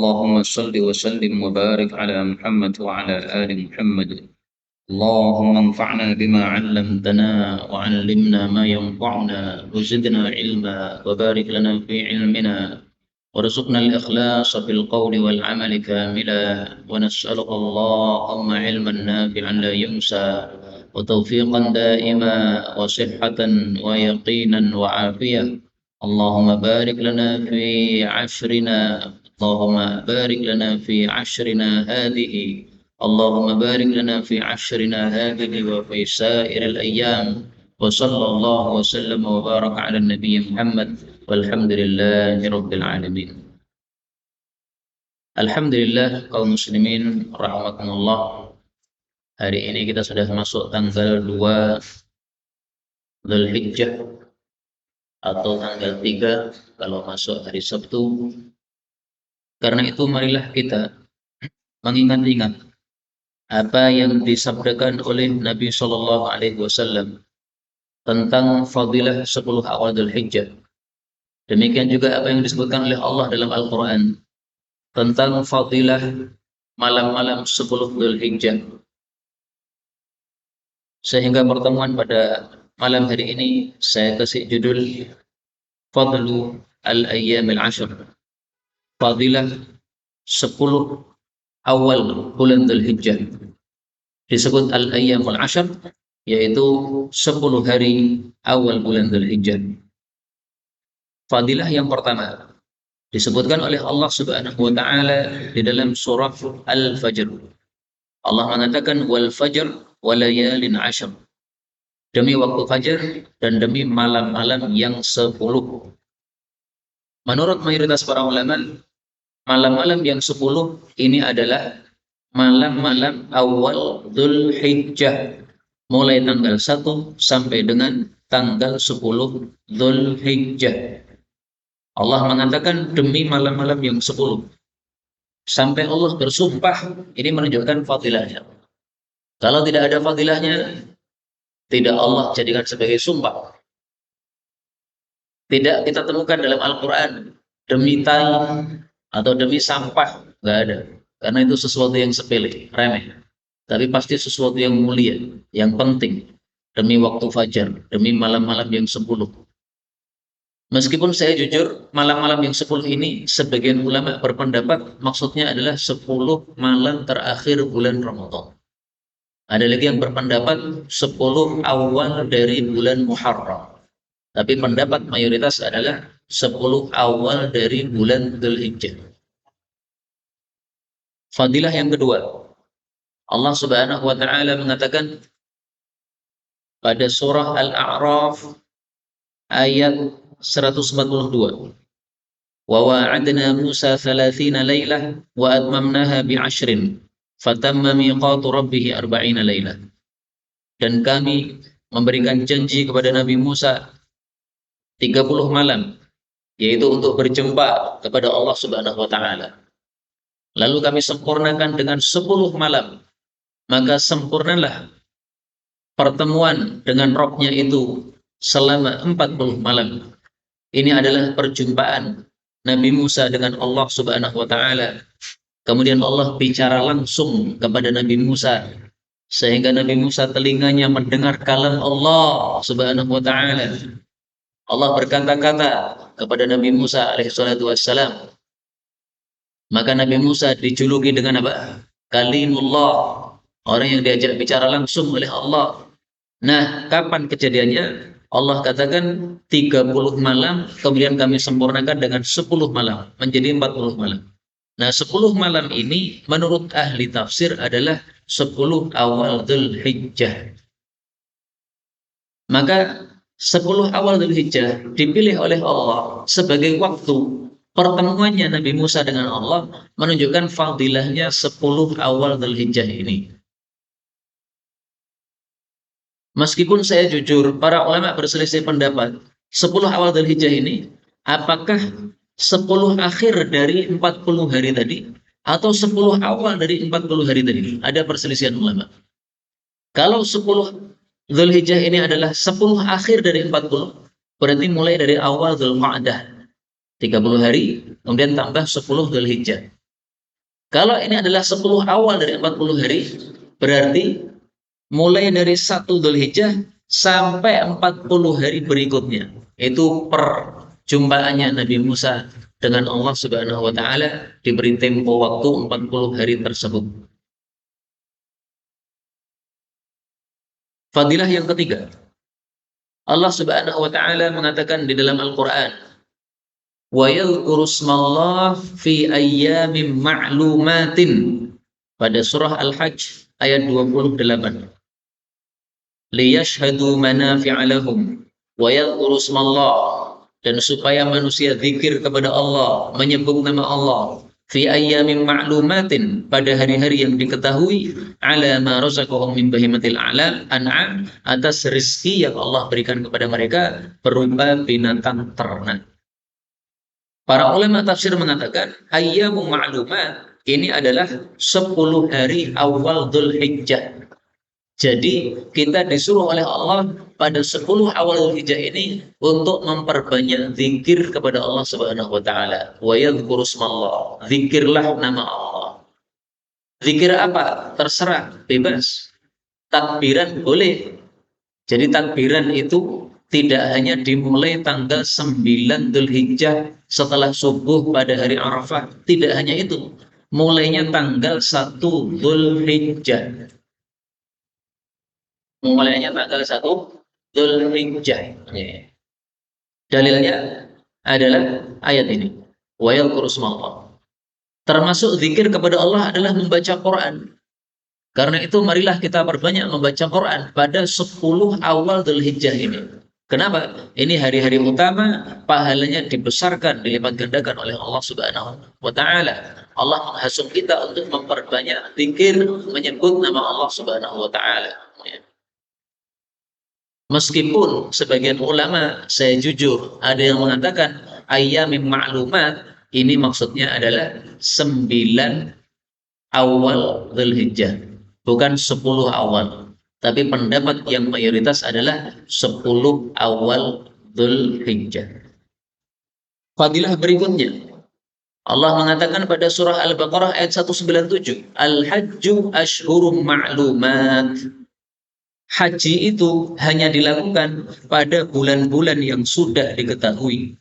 اللهم صل وسلم وبارك على محمد وعلى آل محمد. اللهم انفعنا بما علمتنا وعلمنا ما ينفعنا وزدنا علما وبارك لنا في علمنا وارزقنا الإخلاص في القول والعمل كاملا ونسألك اللهم علما نافعا لا ينسى وتوفيقا دائما وصحة ويقينا وعافية. اللهم بارك لنا في عشرنا اللهم بارك لنا في عشرنا هذه اللهم بارك لنا في عشرنا هذه وفي سائر الأيام. وصلى الله وسلم وبارك على النبي محمد والحمد لله رب العالمين. Alhamdulillah kaum muslimin rahimakumullah. Hari ini kita sudah masuk tanggal 2 Dzulhijjah atau tanggal 3 kalau masuk hari Sabtu. Karena itu marilah kita mengingat-ingat apa yang disabdakan oleh Nabi Shallallahu Alaihi Wasallam tentang fadilah 10 awal Dzulhijjah. Demikian juga apa yang disebutkan oleh Allah dalam Al-Quran tentang fadilah malam-malam 10 Dzulhijjah. Sehingga pertemuan pada malam hari ini saya kasih judul Fadlu al-Ayyam al-Ashr, fadilah 10 awal bulan Dzulhijjah. Disebut al-Ayyam al-Ashr, yaitu 10 hari awal bulan Dzulhijjah. Fadilah yang pertama disebutkan oleh Allah Subhanahu wa taala di dalam surah Al-Fajr. Allah mengatakan wal fajr wa layalin 'ashr. Demi waktu fajar dan demi malam-malam yang 10. Menurut mayoritas para ulama, malam-malam yang 10 ini adalah malam-malam awal Dzulhijjah, mulai tanggal 1 sampai dengan tanggal 10 Dzulhijjah. Allah mengatakan demi malam-malam yang 10. Sampai Allah bersumpah, ini menunjukkan fadilahnya. Kalau tidak ada fadilahnya, tidak Allah jadikan sebagai sumpah. Tidak kita temukan dalam Al-Quran demi tai atau demi sampah, nggak ada. Karena itu sesuatu yang sepele, remeh. Tapi pasti sesuatu yang mulia, yang penting. Demi waktu fajar, demi malam-malam yang 10. Meskipun saya jujur, malam-malam yang 10 ini sebagian ulama berpendapat maksudnya adalah 10 malam terakhir bulan Ramadan. Ada lagi yang berpendapat 10 awal dari bulan Muharram. Tapi pendapat mayoritas adalah 10 awal dari bulan Dzulhijjah. Fadilah yang kedua, Allah Subhanahu wa taala mengatakan pada surah Al-A'raf ayat 142. Wa wa'adna Musa 30 lailah wa atmamnaha bi'ashrin fatamma miqatu rabbih 40 lailah. Dan kami memberikan janji kepada Nabi Musa 30 malam, yaitu untuk berjumpa kepada Allah Subhanahu wa taala. Lalu kami sempurnakan dengan 10 malam. Maka sempurnalah pertemuan dengan Rabb-nya itu selama 40 malam. Ini adalah perjumpaan Nabi Musa dengan Allah Subhanahu wa taala. Kemudian Allah bicara langsung kepada Nabi Musa sehingga Nabi Musa telinganya mendengar kalam Allah Subhanahu wa taala. Allah berkata-kata kepada Nabi Musa alaihi salatu wassalam. Maka Nabi Musa dijuluki dengan apa? Kalimullah, orang yang diajak bicara langsung oleh Allah. Nah, kapan kejadiannya? Allah katakan 30 malam, kemudian kami sempurnakan dengan 10 malam, menjadi 40 malam. Nah, 10 malam ini menurut ahli tafsir adalah 10 awal Dzulhijjah. Maka 10 awal Dzulhijjah dipilih oleh Allah sebagai waktu pertemuannya Nabi Musa dengan Allah, menunjukkan fadilahnya 10 awal Dzulhijjah ini. Meskipun saya jujur, para ulama berselisih pendapat, 10 awal Dzulhijjah ini, apakah 10 akhir dari 40 hari tadi, atau 10 awal dari 40 hari tadi? Ada perselisihan ulama. Kalau 10 Dzulhijjah ini adalah 10 akhir dari 40, berarti mulai dari awal Dzulqa'dah, 30 hari, kemudian tambah 10 Dzulhijjah. Kalau ini adalah 10 awal dari 40 hari, berarti mulai dari 1 Dzulhijjah sampai 40 hari berikutnya. Itu perjumpaannya Nabi Musa dengan Allah Subhanahu wa taala diberi tempo waktu 40 hari tersebut. Fadilah yang ketiga, Allah Subhanahu wa taala mengatakan di dalam Al-Qur'an, "Wa yadhkuru ismallah fi ayyamin ma'lumatin." Pada surah Al-Hajj ayat 28. Liyashhadu manafi'a lahum wa yadhkuru ismallah, dan supaya manusia zikir kepada Allah, menyebut nama Allah, fi ayyamin ma'lumatin, pada hari-hari yang diketahui, ala ma razaqahum min bahimatil an'am, atas rezeki yang Allah berikan kepada mereka berupa binatang ternak. Para ulama tafsir mengatakan ayyamun ma'lumat ini adalah 10 hari awal Dzulhijjah. Jadi kita disuruh oleh Allah pada 10 awal Dzulhijjah ini untuk memperbanyak zikir kepada Allah Subhanahu wa taala. Wa yadhkuru ismallah. Zikirlah nama Allah. Zikir apa? Terserah, bebas. Takbiran boleh. Jadi takbiran itu tidak hanya dimulai tanggal 9 Dzulhijjah setelah subuh pada hari Arafah, tidak hanya itu. Mulainya tanggal 1 Dzulhijjah. Mulainya tanggal 1 Dzulhijjah. Ya. Dalilnya adalah ayat ini. Wa yadhkuru ismallah. Termasuk zikir kepada Allah adalah membaca Quran. Karena itu marilah kita perbanyak membaca Quran pada 10 awal Dzulhijjah ini. Kenapa? Ini hari-hari utama, pahalanya dibesarkan, dilipat gandakan oleh Allah Subhanahu wa taala. Allah menghasung kita untuk memperbanyak zikir, menyebut nama Allah Subhanahu wa taala. Meskipun sebagian ulama, saya jujur, ada yang mengatakan ayyamin ma'lumat ini maksudnya adalah 9 awal Dzulhijjah, bukan 10 awal. Tapi pendapat yang mayoritas adalah 10 awal Dzulhijjah. Fadilah berikutnya, Allah mengatakan pada surah Al-Baqarah ayat 197, Al-Hajju Ashhurum Ma'lumat. Haji itu hanya dilakukan pada bulan-bulan yang sudah diketahui.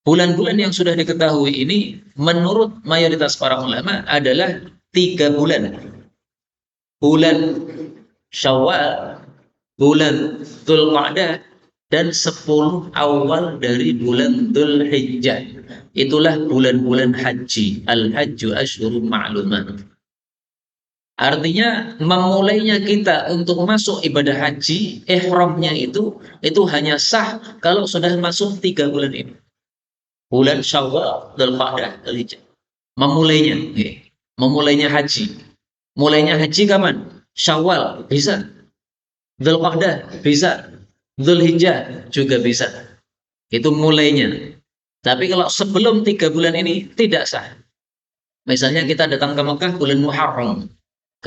Bulan-bulan yang sudah diketahui ini menurut mayoritas para ulama adalah 3 bulan. Bulan Syawal, bulan Dzulqa'dah, dan 10 awal dari bulan Dzulhijjah. Itulah bulan-bulan haji. Al-Hajju Ashhurum Ma'lumat. Artinya memulainya kita untuk masuk ibadah haji, ihramnya itu hanya sah kalau sudah masuk 3 bulan ini. Bulan Syawal, Dzulqa'dah, Dzulhijjah. Memulainya, memulainya haji. Mulainya haji kapan? Syawal bisa, Dzulqa'dah bisa, Dzulhijjah juga bisa. Itu mulainya. Tapi kalau sebelum 3 bulan ini tidak sah. Misalnya kita datang ke Mekah bulan Muharram,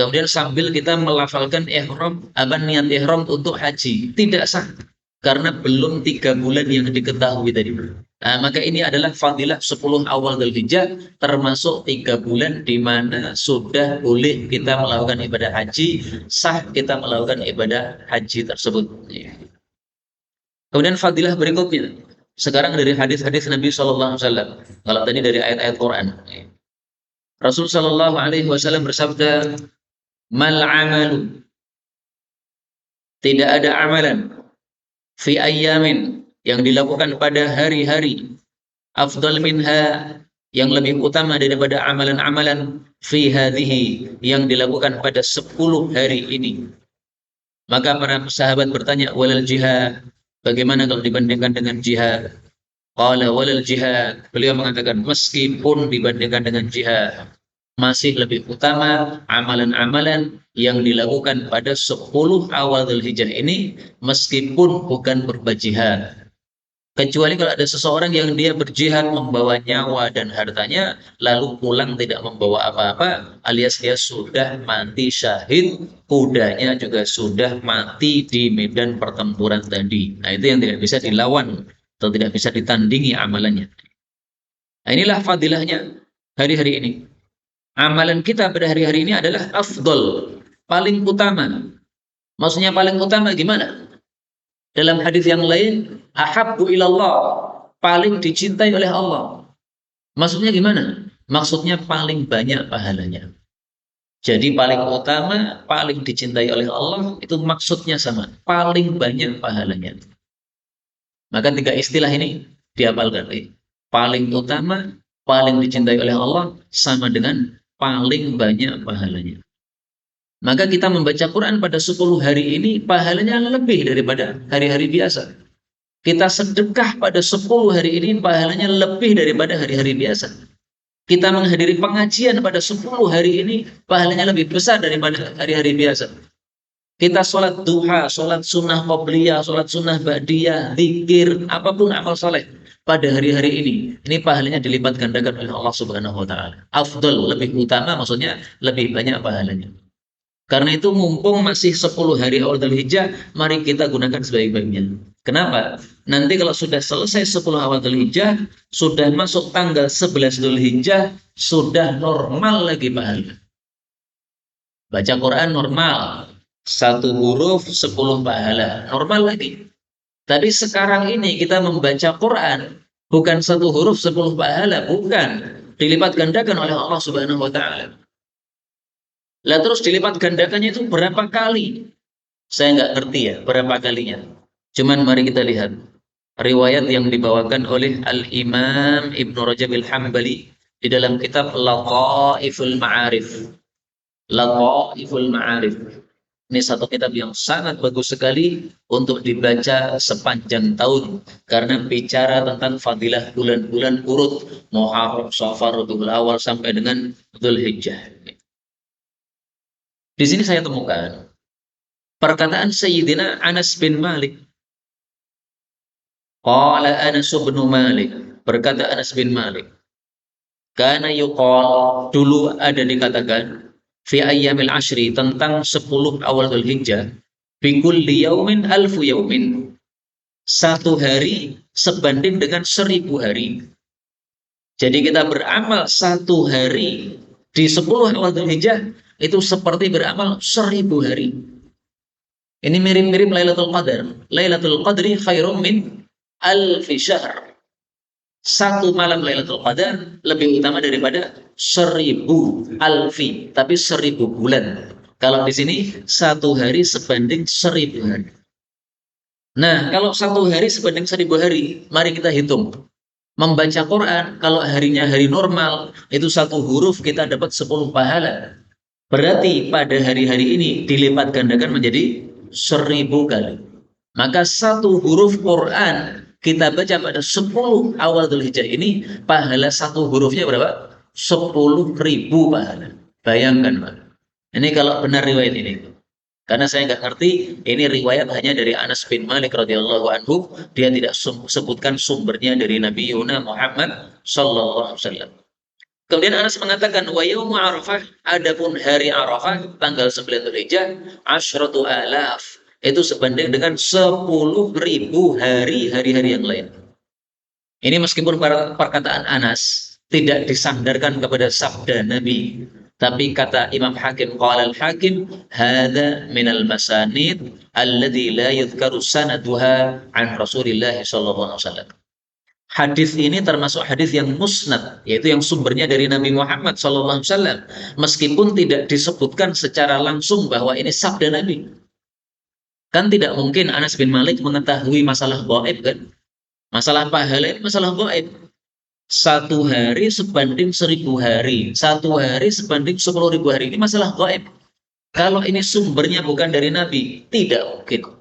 kemudian sambil kita melafalkan ihram, niat ihram untuk haji, tidak sah karena belum 3 bulan yang diketahui tadi. Nah, maka ini adalah fadilah 10 awal Dzulhijjah, termasuk 3 bulan di mana sudah boleh kita melakukan ibadah haji, sah kita melakukan ibadah haji tersebut. Kemudian fadilah berikutnya, sekarang dari hadis-hadis Nabi Shallallahu Alaihi Wasallam. Kalau tadi dari ayat-ayat Quran, Rasul Shallallahu Alaihi Wasallam bersabda, mal amalu, tidak ada amalan, fi ayyamin, yang dilakukan pada hari-hari, afdal minha, yang lebih utama daripada amalan-amalan, fi hadhihi, yang dilakukan pada 10 hari ini. Maka para sahabat bertanya, walal jihad, bagaimana kalau dibandingkan dengan jihad? Qala walal jihad, beliau mengatakan meskipun dibandingkan dengan jihad, masih lebih utama amalan-amalan yang dilakukan pada 10 awal Dzulhijjah ini, meskipun bukan berbajihad. Kecuali kalau ada seseorang yang dia berjihad membawa nyawa dan hartanya, lalu pulang tidak membawa apa-apa, alias dia sudah mati syahid, kudanya juga sudah mati di medan pertempuran tadi. Nah, itu yang tidak bisa dilawan atau tidak bisa ditandingi amalannya. Nah, inilah fadilahnya hari-hari ini. Amalan kita pada hari-hari ini adalah afdol, paling utama. Maksudnya paling utama gimana? Dalam hadis yang lain, ahabbu ilallah, paling dicintai oleh Allah. Maksudnya gimana? Maksudnya paling banyak pahalanya. Jadi paling utama, paling dicintai oleh Allah, itu maksudnya sama. Paling banyak pahalanya. Maka tiga istilah ini dihafalkan. Paling utama, paling dicintai oleh Allah, sama dengan paling banyak pahalanya. Maka kita membaca Quran pada 10 hari ini, pahalanya lebih daripada hari-hari biasa. Kita sedekah pada 10 hari ini, pahalanya lebih daripada hari-hari biasa. Kita menghadiri pengajian pada 10 hari ini, pahalanya lebih besar daripada hari-hari biasa. Kita sholat duha, sholat sunnah qobliyah, sholat sunnah ba'diyah, zikir, apapun amal soleh pada hari-hari ini pahalanya dilipat gandakan oleh Allah Subhanahu wa Ta'ala. Afdal, lebih utama, maksudnya lebih banyak pahalanya. Karena itu mumpung masih 10 hari awal Dzulhijjah, mari kita gunakan sebaik-baiknya. Kenapa? Nanti kalau sudah selesai 10 awal Dzulhijjah, sudah masuk tanggal 11 Dzulhijjah, sudah normal lagi pahala. Baca Quran normal, 1 huruf 10 pahala, normal lagi. Tapi sekarang ini kita membaca Quran, bukan 1 huruf 10 pahala, bukan. Dilipat gandakan oleh Allah Subhanahu wa Ta'ala. Lah terus dilipat gandakannya itu berapa kali? Saya nggak ngerti ya berapa kalinya. Cuman mari kita lihat riwayat yang dibawakan oleh Al-Imam Ibnu Rajab Al-Hambali di dalam kitab Lataiful Ma'arif. Lataiful Ma'arif. Ini satu kitab yang sangat bagus sekali untuk dibaca sepanjang tahun karena bicara tentang fadilah bulan-bulan urut Muharram, Safar, Rabiul Awal sampai dengan Dzulhijjah. Di sini saya temukan perkataan Sayyidina Anas bin Malik. Qala Anas bin Malik, berkata Anas bin Malik, kana yuqal, dulu ada dikatakan fi ayyamil ashri, tentang 10 awal Dzulhijjah, bi kulli yaumin alfu yaumin, 1 hari sebanding dengan 1000 hari. Jadi kita beramal 1 hari di 10 awal Dzulhijjah itu seperti beramal 1000 hari. Ini mirip-mirip Lailatul Qadar. Lailatul Qadri khairum min alfi syahr. 1 malam Lailatul Qadar lebih utama daripada 1000 alfi, tapi 1000 bulan. Kalau di sini 1 hari sebanding 1000 hari. Nah, kalau 1 hari sebanding 1000 hari, mari kita hitung. Membaca Quran, kalau harinya hari normal, itu 1 huruf kita dapat 10 pahala. Berarti pada hari-hari ini dilipat gandakan menjadi 1000 kali. Maka 1 huruf Quran kita baca pada 10 awal Dzulhijjah ini, pahala 1 hurufnya berapa? 10.000 pahala. Bayangkan, Pak. Ini kalau benar riwayat ini. Karena saya nggak ngerti, ini riwayat hanya dari Anas bin Malik radhiyallahu anhu. Dia tidak sebutkan sumbernya dari Nabi Muhammad sallallahu alaihi wasallam. Kemudian Anas mengatakan, wa yaumu Arafah, adapun hari Arafah tanggal 9 Dzulhijjah, asyratu alaf, itu sebanding dengan 10.000 hari-hari yang lain. Ini meskipun perkataan Anas tidak disandarkan kepada sabda Nabi, tapi kata Imam Hakim, qala al-Hakim, hadza minal masanid alladzi la yudhkaru sanaduha an Rasulillah sallallahu alaihi wasallam. Hadis ini termasuk hadis yang musnad, yaitu yang sumbernya dari Nabi Muhammad SAW, meskipun tidak disebutkan secara langsung bahwa ini sabda Nabi. Kan tidak mungkin Anas bin Malik mengetahui masalah gaib, kan? Masalah pahala ini masalah gaib. 1 hari sebanding 1000 hari, 1 hari sebanding 10.000 hari, ini masalah gaib. Kalau ini sumbernya bukan dari Nabi, tidak mungkin.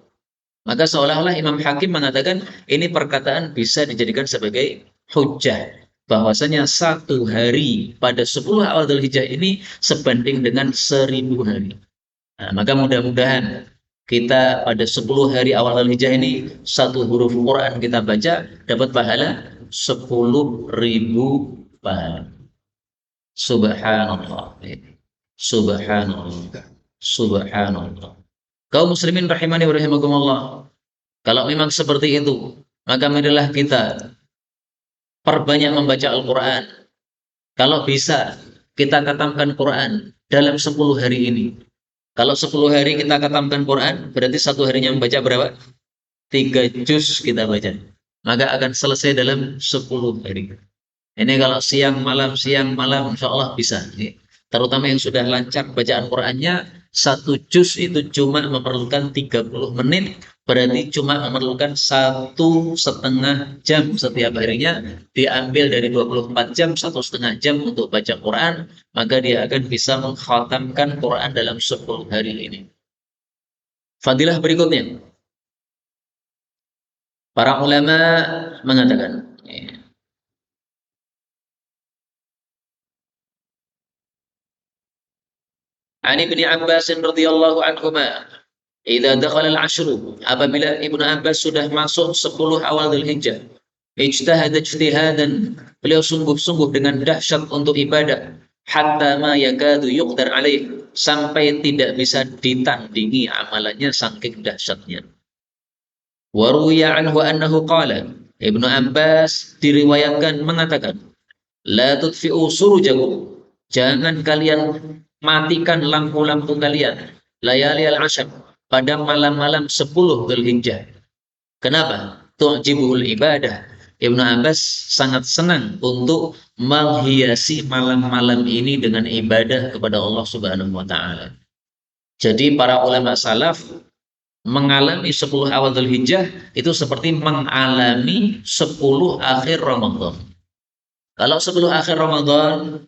Maka seolah-olah Imam Hakim mengatakan ini perkataan bisa dijadikan sebagai hujjah, bahwasanya 1 hari pada 10 awal Dzulhijjah ini sebanding dengan 1000 hari. Nah, maka mudah-mudahan kita pada 10 hari awal Dzulhijjah ini 1 huruf Quran kita baca dapat pahala 10.000 pahala. Subhanallah. Subhanallah. Subhanallah. Kaum muslimin rahimani wa rahimakumullah. Kalau memang seperti itu, maka marilah kita perbanyak membaca Al-Quran. Kalau bisa, kita khatamkan Quran dalam 10 hari ini. Kalau 10 hari kita khatamkan Quran, berarti satu harinya membaca berapa? 3 juz kita baca. Maka akan selesai dalam 10 hari. Ini kalau siang malam, insya Allah bisa. Terutama yang sudah lancar bacaan Qurannya, 1 juz itu cuma memerlukan 30 menit, berarti cuma memerlukan 1,5 jam setiap harinya, diambil dari 24 jam, 1,5 jam untuk baca Quran, maka dia akan bisa mengkhatamkan Quran dalam 10 hari ini. Fadilah berikutnya, para ulama mengatakan, Ani bin Abbas radhiyallahu anhuma, idza dakhala al-ashru, apabila Ibnu Abbas sudah masuk 10 awal Dzulhijjah, ijtahada ijtihadan, beliau sungguh-sungguh dengan dahsyat untuk ibadah, hatta ma yakadu yuqdar alaih, sampai tidak bisa ditandingi amalannya saking dahsyatnya. Wa ruwiya anhu annahu qala, Ibnu Abbas diriwayatkan mengatakan, la tudfi'u surujakum, jangan kalian matikan lampu-lampu kalian, layali al-ashar, pada malam-malam 10 Dzulhijjah. Kenapa? Tu'jibul ibadah. Ibnu Abbas sangat senang untuk menghiasi malam-malam ini dengan ibadah kepada Allah Subhanahu wa taala. Jadi para ulama salaf mengalami 10 awal Dzulhijjah itu seperti mengalami 10 akhir Ramadan. Kalau 10 akhir Ramadan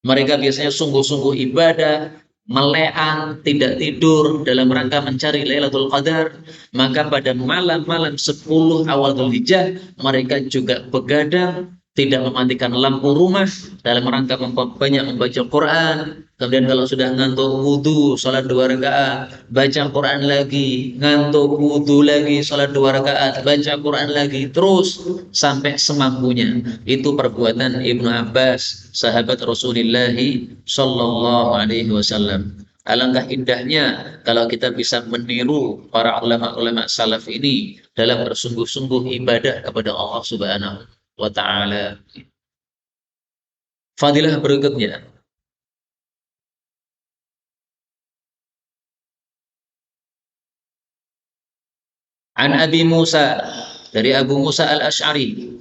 mereka biasanya sungguh-sungguh ibadah, meleang, tidak tidur dalam rangka mencari Lailatul Qadar. Maka pada malam-malam 10 awal Dzulhijjah mereka juga begadang, tidak mematikan lampu rumah dalam rangka banyak membaca Quran. Kemudian kalau sudah ngantuk wudu, sholat 2 rakaat, baca Quran lagi, ngantuk wudu lagi, sholat 2 rakaat, baca Quran lagi, terus sampai semampunya. Itu perbuatan Ibnu Abbas, sahabat Rasulullah Shallallahu Alaihi Wasallam. Alangkah indahnya kalau kita bisa meniru para ulama-ulama salaf ini dalam bersungguh-sungguh ibadah kepada Allah Subhanahu wa Ta'ala. Fadilah berikutnya, An Abi Musa, dari Abu Musa al-Ash'ari,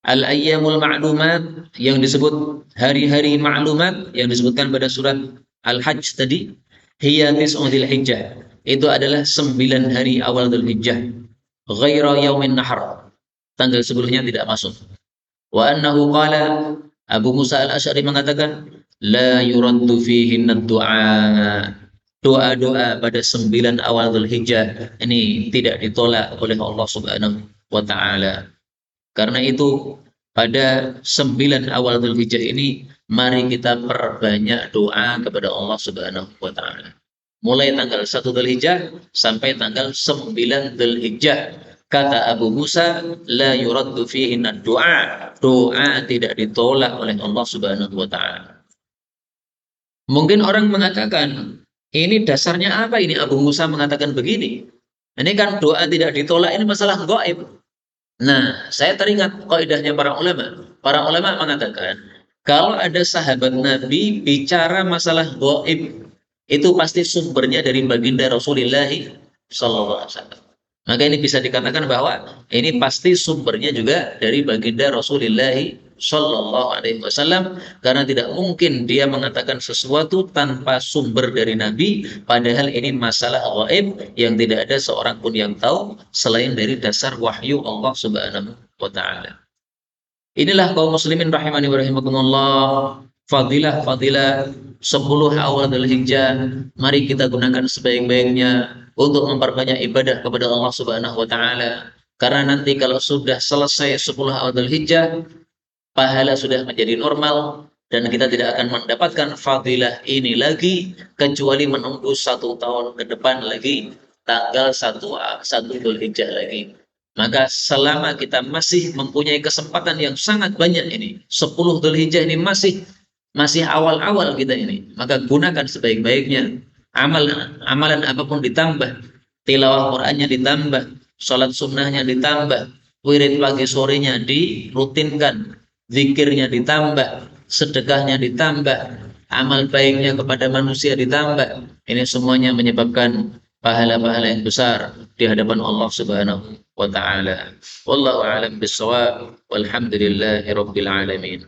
al-ayyamul ma'lumat, yang disebut hari-hari ma'lumat yang disebutkan pada surat Al-Hajj tadi, hiya tis'u Dzulhijjah, itu adalah 9 hari awal Dzulhijjah, ghaira yaumin nahar, tanggal sebelumnya tidak masuk. Wa annahu qala, Abu Musa al-Ash'ari mengatakan, la yuraddu fihinna du'a, doa-doa pada 9 awal Dzulhijjah ini tidak ditolak oleh Allah Subhanahu wa taala. Karena itu pada 9 awal Dzulhijjah ini mari kita perbanyak doa kepada Allah Subhanahu wa taala. Mulai tanggal 1 Dzulhijjah sampai tanggal 9 Dzulhijjah. Kata Abu Musa, la yuraddu fihinna du'a, doa tidak ditolak oleh Allah Subhanahu wa taala. Mungkin orang mengatakan, ini dasarnya apa ini Abu Musa mengatakan begini? Ini kan doa tidak ditolak, ini masalah gaib. Nah, saya teringat kaidahnya para ulama. Para ulama mengatakan, kalau ada sahabat Nabi bicara masalah gaib, itu pasti sumbernya dari baginda Rasulullah sallallahu alaihi wasallam. Maka ini bisa dikatakan bahwa ini pasti sumbernya juga dari baginda Rasulullah Shallallahu Alaihi Wasallam, karena tidak mungkin dia mengatakan sesuatu tanpa sumber dari Nabi, padahal ini masalah gaib yang tidak ada seorang pun yang tahu selain dari dasar wahyu Allah Subhanahu wa Ta'ala. Inilah kaum muslimin rahimani wa rahimakumullah, fadilah 10 awal Dzulhijjah, mari kita gunakan sebaik-baiknya untuk memperbanyak ibadah kepada Allah Subhanahu wa taala. Karena nanti kalau sudah selesai 10 awal Dzulhijjah, pahala sudah menjadi normal dan kita tidak akan mendapatkan fadilah ini lagi kecuali menunggu 1 tahun ke depan lagi tanggal 1 Dzulhijjah lagi. Maka selama kita masih mempunyai kesempatan yang sangat banyak ini, 10 Dzulhijjah ini masih awal-awal kita ini, maka gunakan sebaik-baiknya. Amalan apapun ditambah, tilawah Qur'annya ditambah, sholat sunnahnya ditambah, wirid pagi sorenya dirutinkan, zikirnya ditambah, sedekahnya ditambah, amal baiknya kepada manusia ditambah. Ini semuanya menyebabkan pahala-pahala yang besar di hadapan Allah Subhanahu wa taala. Wallahu a'lam bissawab. Walhamdulillahirabbil alamin.